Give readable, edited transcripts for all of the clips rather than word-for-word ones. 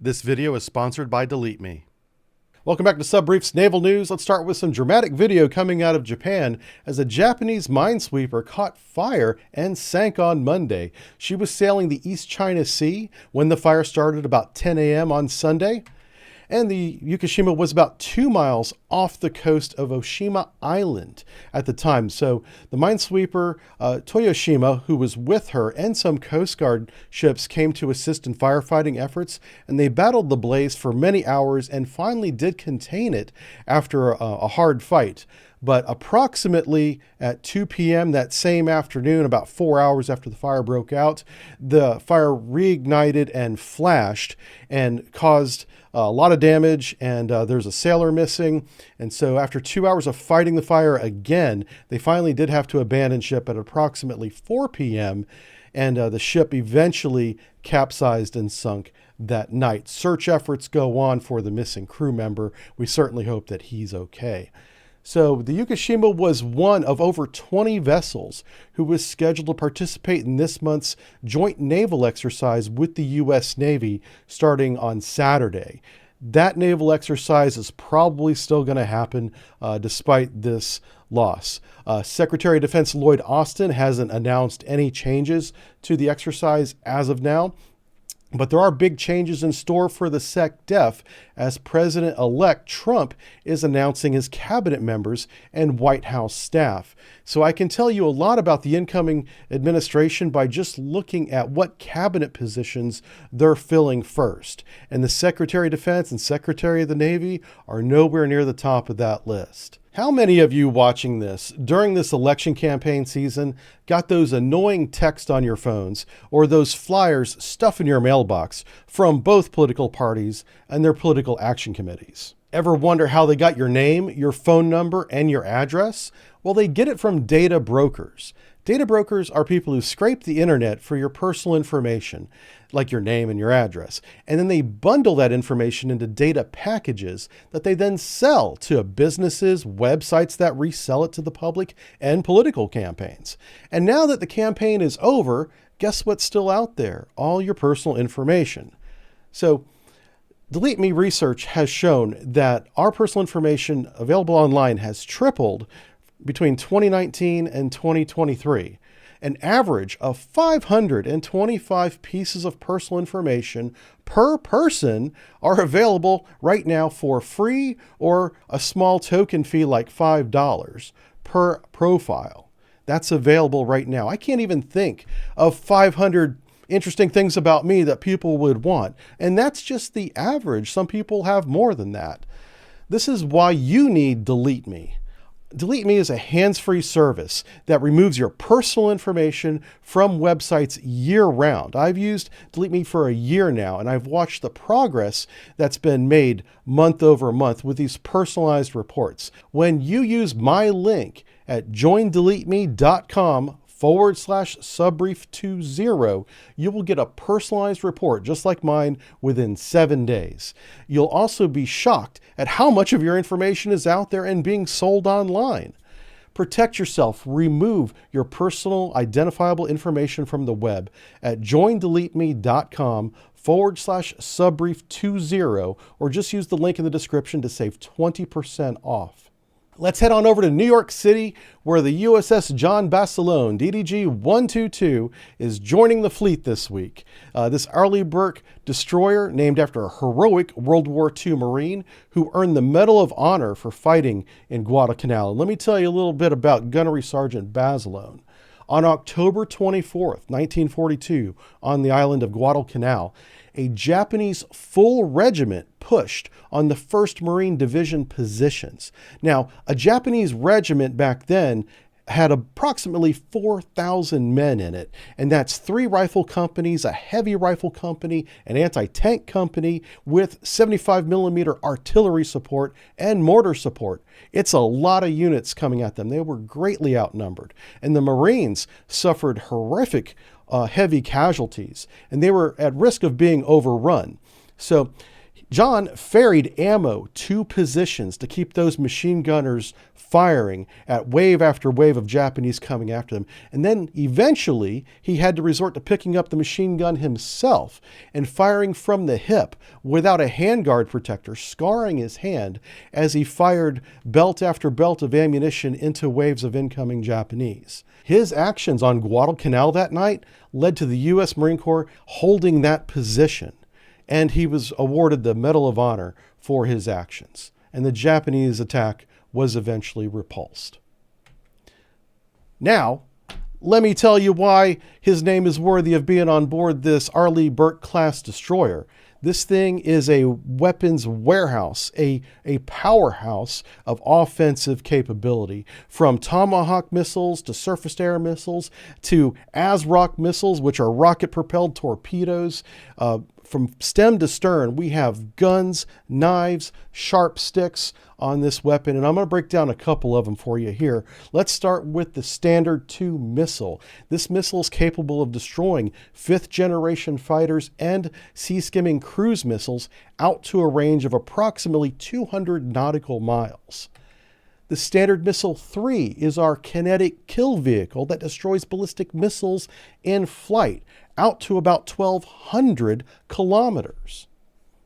This video is sponsored by Delete Me. Welcome back to Subbrief's Naval News. Let's start with some dramatic video coming out of Japan as a Japanese minesweeper caught fire and sank on Monday. She was sailing the East China Sea when the fire started about 10 a.m. on Sunday. And the UkuShima was about 2 miles off the coast of Oshima Island at the time. So the minesweeper Toyoshima, who was with her, and some Coast Guard ships came to assist in firefighting efforts, and they battled the blaze for many hours and finally did contain it after a hard fight. But approximately at 2 p.m. that same afternoon, about 4 hours after the fire broke out, the fire reignited and flashed and caused a lot of damage, and there's a sailor missing. And so after 2 hours of fighting the fire again, they finally did have to abandon ship at approximately 4 p.m. And the ship eventually capsized and sunk that night. Search efforts go on for the missing crew member. We certainly hope that he's okay. So the UkuShima was one of over 20 vessels who was scheduled to participate in this month's joint naval exercise with the U.S. Navy starting on Saturday. That naval exercise is probably still going to happen despite this loss. Secretary of Defense Lloyd Austin hasn't announced any changes to the exercise as of now. But there are big changes in store for the SecDef as President-elect Trump is announcing his cabinet members and White House staff. So I can tell you a lot about the incoming administration by just looking at what cabinet positions they're filling first. And the Secretary of Defense and Secretary of the Navy are nowhere near the top of that list. How many of you watching this during this election campaign season got those annoying texts on your phones or those flyers stuffed in your mailbox from both political parties and their political action committees? Ever wonder how they got your name, your phone number, and your address? Well, they get it from data brokers. Data brokers are people who scrape the internet for your personal information, like your name and your address. And then they bundle that information into data packages that they then sell to businesses, websites that resell it to the public, and political campaigns. And now that the campaign is over, guess what's still out there? All your personal information. So Delete Me research has shown that our personal information available online has tripled between 2019 and 2023. An average of 525 pieces of personal information per person are available right now for free or a small token fee like $5 per profile. That's available right now. I can't even think of 500 interesting things about me that people would want. And that's just the average. Some people have more than that. This is why you need Delete Me. Delete Me is a hands-free service that removes your personal information from websites year-round. I've used Delete Me for a year now, and I've watched the progress that's been made month over month with these personalized reports. When you use my link at joindeleteme.com/subbrief20, you will get a personalized report just like mine within 7 days. You'll also be shocked at how much of your information is out there and being sold online. Protect yourself. Remove your personal identifiable information from the web at joindeleteme.com/subbrief20, or just use the link in the description to save 20% off. Let's head on over to New York City, where the USS John Basilone DDG-122 is joining the fleet this week. This Arleigh Burke destroyer, named after a heroic World War II Marine who earned the Medal of Honor for fighting in Guadalcanal. And let me tell you a little bit about Gunnery Sergeant Basilone. On October 24th, 1942, on the island of Guadalcanal, a Japanese full regiment pushed on the 1st Marine Division positions. Now, a Japanese regiment back then had approximately 4,000 men in it, and that's 3 rifle companies, a heavy rifle company, an anti-tank company with 75mm artillery support and mortar support. It's a lot of units coming at them. They were greatly outnumbered, and the Marines suffered horrific heavy casualties, and they were at risk of being overrun. So John ferried ammo to positions to keep those machine gunners firing at wave after wave of Japanese coming after them. And then eventually he had to resort to picking up the machine gun himself and firing from the hip without a handguard protector, scarring his hand as he fired belt after belt of ammunition into waves of incoming Japanese. His actions on Guadalcanal that night led to the U.S. Marine Corps holding that position, and he was awarded the Medal of Honor for his actions. And the Japanese attack was eventually repulsed. Now, let me tell you why his name is worthy of being on board this Arleigh Burke class destroyer. This thing is a weapons warehouse, a powerhouse of offensive capability, from Tomahawk missiles to surface-to-air missiles to ASROC missiles, which are rocket-propelled torpedoes. From stem to stern, we have guns, knives, sharp sticks on this weapon, and I'm going to break down a couple of them for you here. Let's start with the Standard 2 missile. This missile is capable of destroying 5th generation fighters and sea-skimming cruise missiles out to a range of approximately 200 nautical miles. The Standard Missile 3 is our kinetic kill vehicle that destroys ballistic missiles in flight out to about 1,200 kilometers.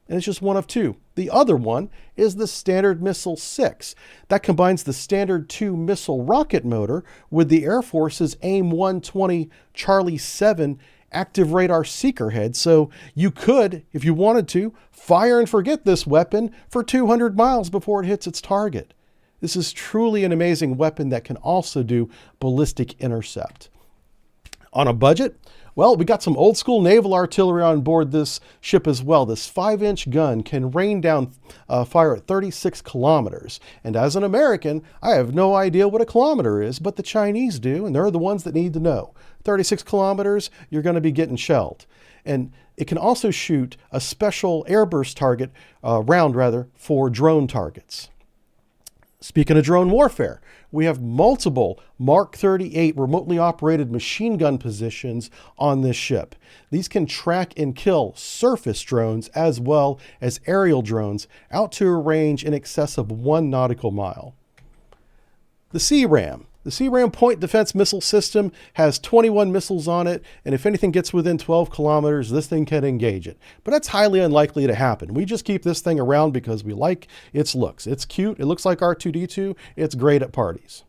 And it's just one of two. The other one is the Standard Missile 6. That combines the Standard 2 missile rocket motor with the Air Force's AIM-120 Charlie 7 active radar seeker head. So you could, if you wanted to, fire and forget this weapon for 200 miles before it hits its target. This is truly an amazing weapon that can also do ballistic intercept. On a budget, well, we got some old school naval artillery on board this ship as well. This 5-inch gun can rain down fire at 36 kilometers. And as an American, I have no idea what a kilometer is, but the Chinese do, and they're the ones that need to know. 36 kilometers, you're going to be getting shelled. And it can also shoot a special airburst target, round for drone targets. Speaking of drone warfare, we have multiple Mark 38 remotely operated machine gun positions on this ship. These can track and kill surface drones as well as aerial drones out to a range in excess of 1 nautical mile. The CRAM. The CRAM Point Defense Missile System has 21 missiles on it, and if anything gets within 12 kilometers, this thing can engage it. But that's highly unlikely to happen. We just keep this thing around because we like its looks. It's cute. It looks like R2-D2. It's great at parties.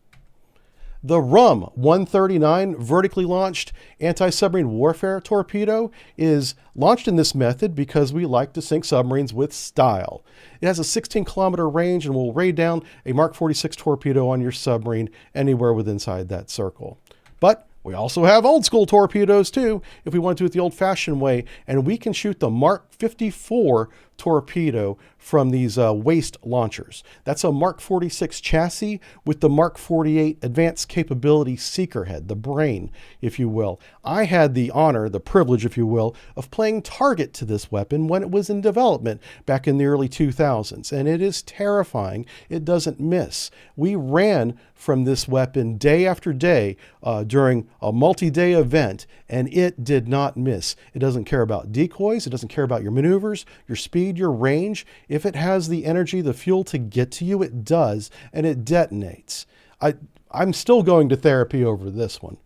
The RUM-139 vertically launched anti-submarine warfare torpedo is launched in this method because we like to sink submarines with style. It has a 16-kilometer range and will raid down a Mark 46 torpedo on your submarine anywhere within inside that circle. But we also have old school torpedoes too, if we want to do it the old-fashioned way, and we can shoot the Mark 54 torpedo from these waste launchers. That's a Mark 46 chassis with the Mark 48 advanced capability seeker head, the brain, if you will. I had the honor, the privilege, if you will, of playing target to this weapon when it was in development back in the early 2000s, and it is terrifying. It doesn't miss. We ran from this weapon day after day during a multi-day event, and it did not miss. It doesn't care about decoys. It doesn't care about your maneuvers, your speed, your range. If it has the energy, the fuel to get to you, it does, and it detonates. I'm still going to therapy over this one.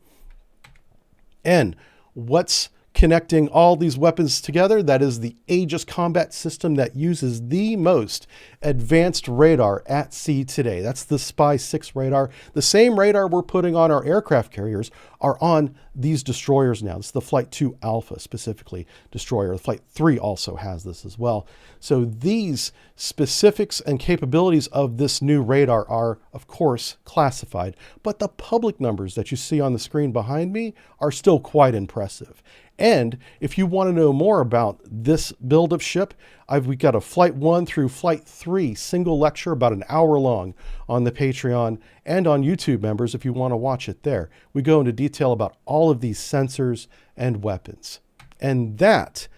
And what's connecting all these weapons together? That is the Aegis combat system that uses the most advanced radar at sea today. That's the Spy 6 radar. The same radar we're putting on our aircraft carriers are on these destroyers now. This is the Flight 2 Alpha specifically destroyer. The Flight 3 also has this as well. So these specifics and capabilities of this new radar are, of course, classified, but the public numbers that you see on the screen behind me are still quite impressive. And if you want to know more about this build of ship, we've got a Flight 1 through Flight 3 single lecture about an hour long on the Patreon and on YouTube, members, if you want to watch it there. We go into detail about all of these sensors and weapons. And that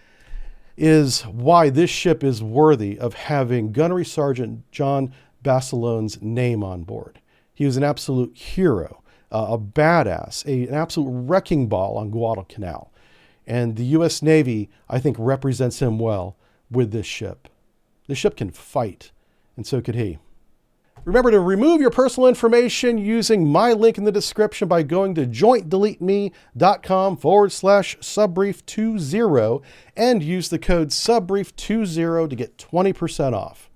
is why this ship is worthy of having Gunnery Sergeant John Basilone's name on board. He was an absolute hero, a badass, an absolute wrecking ball on Guadalcanal. And the U.S. Navy, I think, represents him well with this ship. The ship can fight, and so could he. Remember to remove your personal information using my link in the description by going to jointdeleteme.com/subbrief20 and use the code subbrief20 to get 20% off.